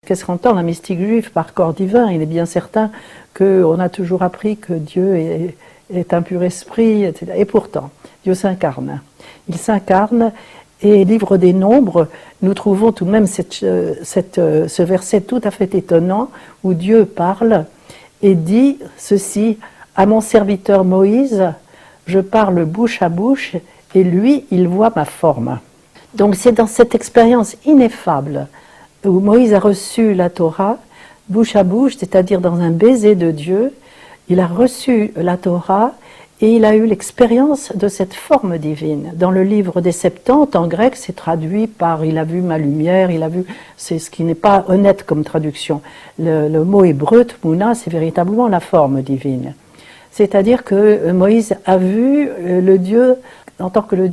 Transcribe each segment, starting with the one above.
Qu'est-ce qu'entend la mystique juive par corps divin? Il est bien certain qu'on a toujours appris que Dieu est un pur esprit, etc. Et pourtant, Dieu s'incarne. Il s'incarne, et Livre des Nombres, nous trouvons tout de même ce verset tout à fait étonnant où Dieu parle et dit ceci: à mon serviteur Moïse, je parle bouche à bouche et lui, il voit ma forme. Donc c'est dans cette expérience ineffable où Moïse a reçu la Torah, bouche à bouche, c'est-à-dire dans un baiser de Dieu, il a reçu la Torah et il a eu l'expérience de cette forme divine. Dans le livre des Septante, en grec, c'est traduit par « il a vu ma lumière », il a vu, c'est ce qui n'est pas honnête comme traduction. Le mot hébreu, tmouna, c'est véritablement la forme divine. C'est-à-dire que Moïse a vu le Dieu en tant que le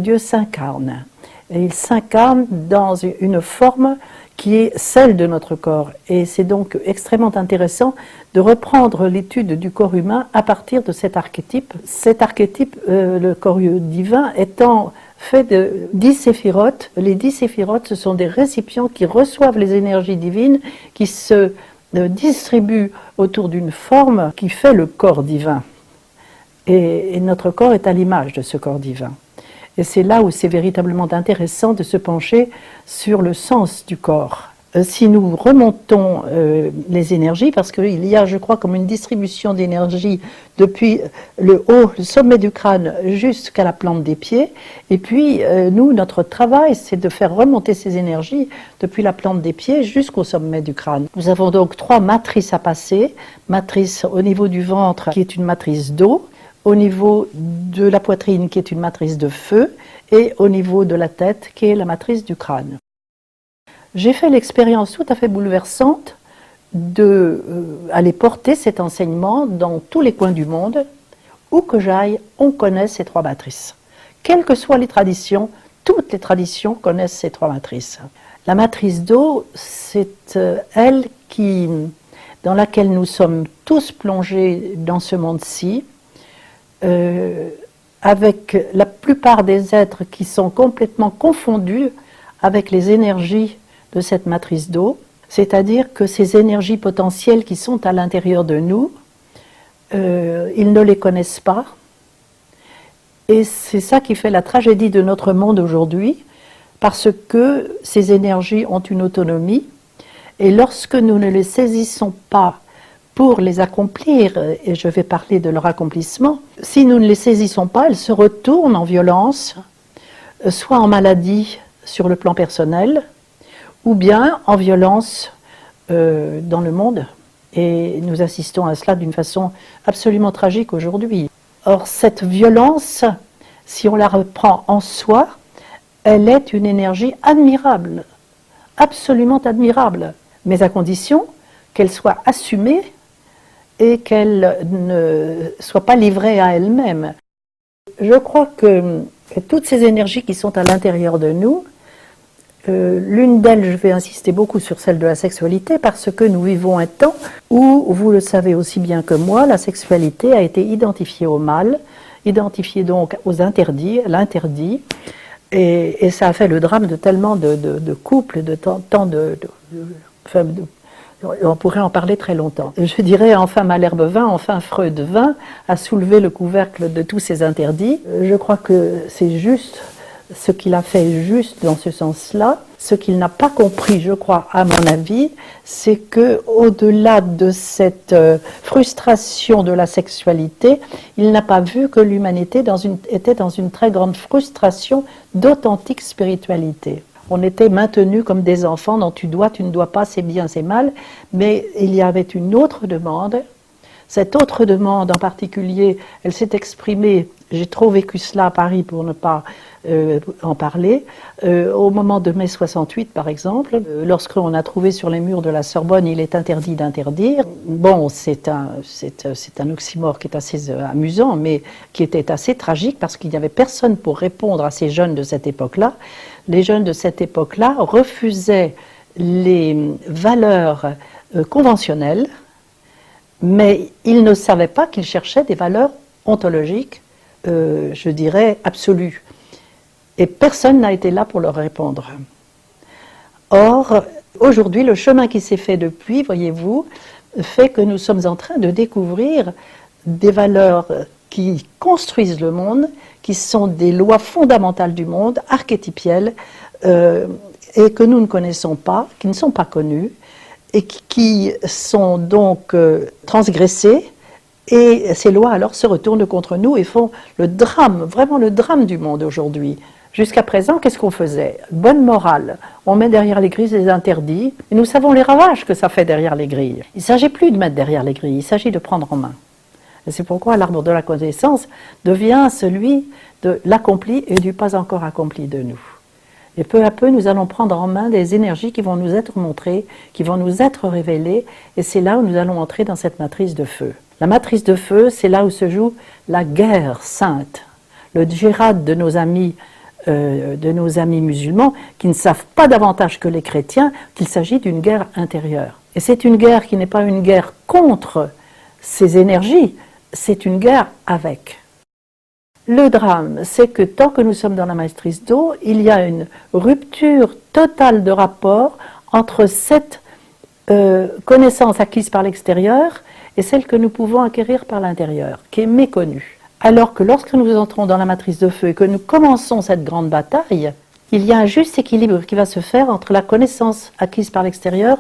Dieu s'incarne. Et il s'incarne dans une forme qui est celle de notre corps. Et c'est donc extrêmement intéressant de reprendre l'étude du corps humain à partir de cet archétype. Cet archétype, le corps divin, étant fait de 10 séphirotes. Les 10 séphirotes, ce sont des récipients qui reçoivent les énergies divines, qui se distribuent autour d'une forme qui fait le corps divin. Et notre corps est à l'image de ce corps divin. Et c'est là où c'est véritablement intéressant de se pencher sur le sens du corps. Si nous remontons les énergies, parce qu'il y a, je crois, comme une distribution d'énergie depuis le sommet du crâne jusqu'à la plante des pieds, et puis nous, notre travail, c'est de faire remonter ces énergies depuis la plante des pieds jusqu'au sommet du crâne. Nous avons donc 3 matrices à passer. Matrice au niveau du ventre, qui est une matrice d'eau, au niveau de la poitrine qui est une matrice de feu et au niveau de la tête qui est la matrice du crâne. J'ai fait l'expérience tout à fait bouleversante d'aller porter cet enseignement dans tous les coins du monde. Où que j'aille, on connaît ces 3 matrices. Quelles que soient les traditions, toutes les traditions connaissent ces 3 matrices. La matrice d'eau, c'est elle dans laquelle nous sommes tous plongés dans ce monde-ci, avec la plupart des êtres qui sont complètement confondus avec les énergies de cette matrice d'eau, c'est-à-dire que ces énergies potentielles qui sont à l'intérieur de nous, ils ne les connaissent pas, et c'est ça qui fait la tragédie de notre monde aujourd'hui, parce que ces énergies ont une autonomie, et lorsque nous ne les saisissons pas pour les accomplir, et je vais parler de leur accomplissement, si nous ne les saisissons pas, elles se retournent en violence, soit en maladie sur le plan personnel, ou bien en violence dans le monde. Et nous assistons à cela d'une façon absolument tragique aujourd'hui. Or, cette violence, si on la reprend en soi, elle est une énergie admirable, absolument admirable, mais à condition qu'elle soit assumée et qu'elle ne soit pas livrée à elle-même. Je crois que toutes ces énergies qui sont à l'intérieur de nous, l'une d'elles, je vais insister beaucoup sur celle de la sexualité, parce que nous vivons un temps où, vous le savez aussi bien que moi, la sexualité a été identifiée au mal, identifiée donc aux interdits, à l'interdit, et ça a fait le drame de tellement de couples, de tant de on pourrait en parler très longtemps. Je dirais enfin Malherbe vint, enfin Freud vint à soulever le couvercle de tous ces interdits. Je crois que c'est juste ce qu'il a fait juste dans ce sens-là. Ce qu'il n'a pas compris, je crois, à mon avis, c'est que au-delà de cette frustration de la sexualité, il n'a pas vu que l'humanité était dans une très grande frustration d'authentique spiritualité. On était maintenus comme des enfants dans tu ne dois pas, c'est bien, c'est mal, mais il y avait une autre demande. Cette autre demande en particulier, elle s'est exprimée, j'ai trop vécu cela à Paris pour ne pas en parler, au moment de mai 68 par exemple, lorsqu'on a trouvé sur les murs de la Sorbonne, il est interdit d'interdire. Bon, c'est un oxymore qui est assez amusant, mais qui était assez tragique parce qu'il n'y avait personne pour répondre à ces jeunes de cette époque-là. Les jeunes de cette époque-là refusaient les valeurs conventionnelles, mais ils ne savaient pas qu'ils cherchaient des valeurs ontologiques, je dirais, absolues. Et personne n'a été là pour leur répondre. Or, Aujourd'hui, le chemin qui s'est fait depuis, voyez-vous, fait que nous sommes en train de découvrir des valeurs qui construisent le monde, qui sont des lois fondamentales du monde, archétypielles, et que nous ne connaissons pas, qui ne sont pas connues, et qui sont donc transgressées, et ces lois alors se retournent contre nous et font le drame, vraiment le drame du monde aujourd'hui. Jusqu'à présent, qu'est-ce qu'on faisait? Bonne morale. On met derrière les grilles des interdits, et nous savons les ravages que ça fait derrière les grilles. Il ne s'agit plus de mettre derrière les grilles, il s'agit de prendre en main. Et c'est pourquoi l'arbre de la connaissance devient celui de l'accompli et du pas encore accompli de nous. Et peu à peu, nous allons prendre en main des énergies qui vont nous être montrées, qui vont nous être révélées, et c'est là où nous allons entrer dans cette matrice de feu. La matrice de feu, c'est là où se joue la guerre sainte. Le djihad de nos amis musulmans, qui ne savent pas davantage que les chrétiens qu'il s'agit d'une guerre intérieure. Et c'est une guerre qui n'est pas une guerre contre ces énergies, c'est une guerre avec. Le drame, c'est que tant que nous sommes dans la matrice d'eau, il y a une rupture totale de rapport entre cette connaissance acquise par l'extérieur et celle que nous pouvons acquérir par l'intérieur, qui est méconnue. Alors que lorsque nous entrons dans la matrice de feu et que nous commençons cette grande bataille, il y a un juste équilibre qui va se faire entre la connaissance acquise par l'extérieur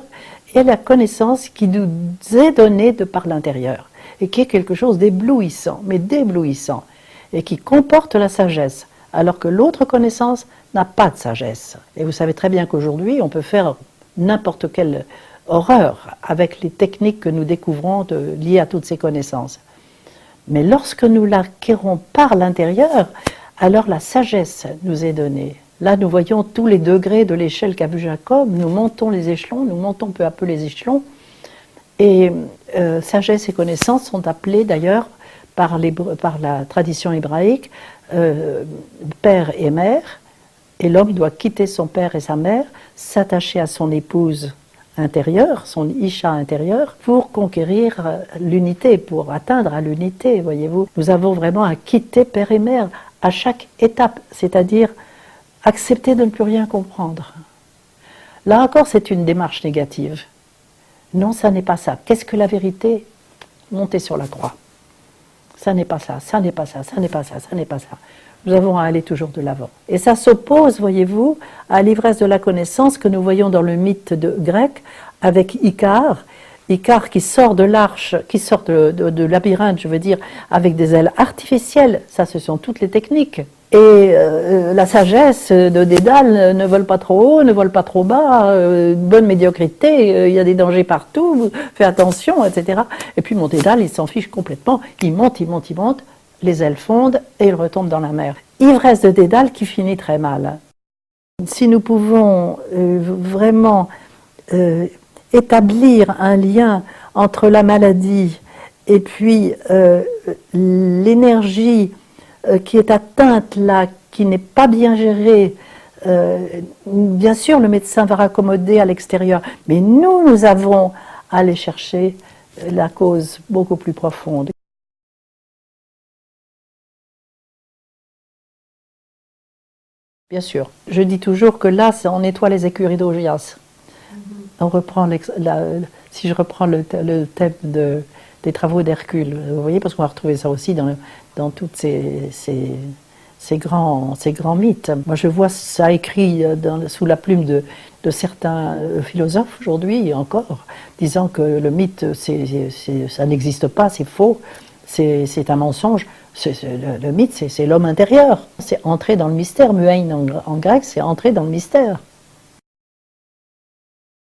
et la connaissance qui nous est donnée de par l'intérieur, et qui est quelque chose d'éblouissant, mais d'éblouissant, et qui comporte la sagesse, alors que l'autre connaissance n'a pas de sagesse. Et vous savez très bien qu'aujourd'hui, on peut faire n'importe quelle horreur avec les techniques que nous découvrons liées à toutes ces connaissances. Mais lorsque nous l'acquérons par l'intérieur, alors la sagesse nous est donnée. Là, nous voyons tous les degrés de l'échelle qu'a vu Jacob, nous montons les échelons, nous montons peu à peu les échelons, et sagesse et connaissance sont appelées d'ailleurs par la tradition hébraïque père et mère, et l'homme doit quitter son père et sa mère, s'attacher à son épouse intérieure, son isha intérieur, pour conquérir l'unité, pour atteindre à l'unité, voyez-vous. Nous avons vraiment à quitter père et mère à chaque étape, c'est-à-dire accepter de ne plus rien comprendre. Là encore, c'est une démarche négative. Non, ça n'est pas ça. Qu'est-ce que la vérité? Monter sur la croix. Ça n'est pas ça, ça n'est pas ça, ça n'est pas ça, ça n'est pas ça. Nous avons à aller toujours de l'avant. Et ça s'oppose, voyez-vous, à l'ivresse de la connaissance que nous voyons dans le mythe grec avec Icare. Icare qui sort de l'arche, qui sort de labyrinthe, je veux dire, avec des ailes artificielles. Ça, ce sont toutes les techniques. Et la sagesse de Dédale ne vole pas trop haut, ne vole pas trop bas, bonne médiocrité, il y a des dangers partout, fais attention, etc. Et puis mon Dédale, il s'en fiche complètement, il monte, il monte, il monte, les ailes fondent et il retombe dans la mer. Ivresse de Dédale qui finit très mal. Si nous pouvons vraiment établir un lien entre la maladie et puis l'énergie qui est atteinte là, qui n'est pas bien gérée, bien sûr le médecin va raccommoder à l'extérieur, mais nous avons à aller chercher la cause beaucoup plus profonde. Bien sûr, je dis toujours que là, on nettoie les écuries d'Augias. On reprend si je reprends le thème des travaux d'Hercule, vous voyez, parce qu'on va retrouver ça aussi dans tous ces grands mythes. Moi, je vois ça écrit sous la plume de certains philosophes aujourd'hui encore, disant que le mythe, ça n'existe pas, c'est faux, c'est un mensonge. Le mythe, c'est l'homme intérieur. C'est entrer dans le mystère. Muein en grec, c'est entrer dans le mystère.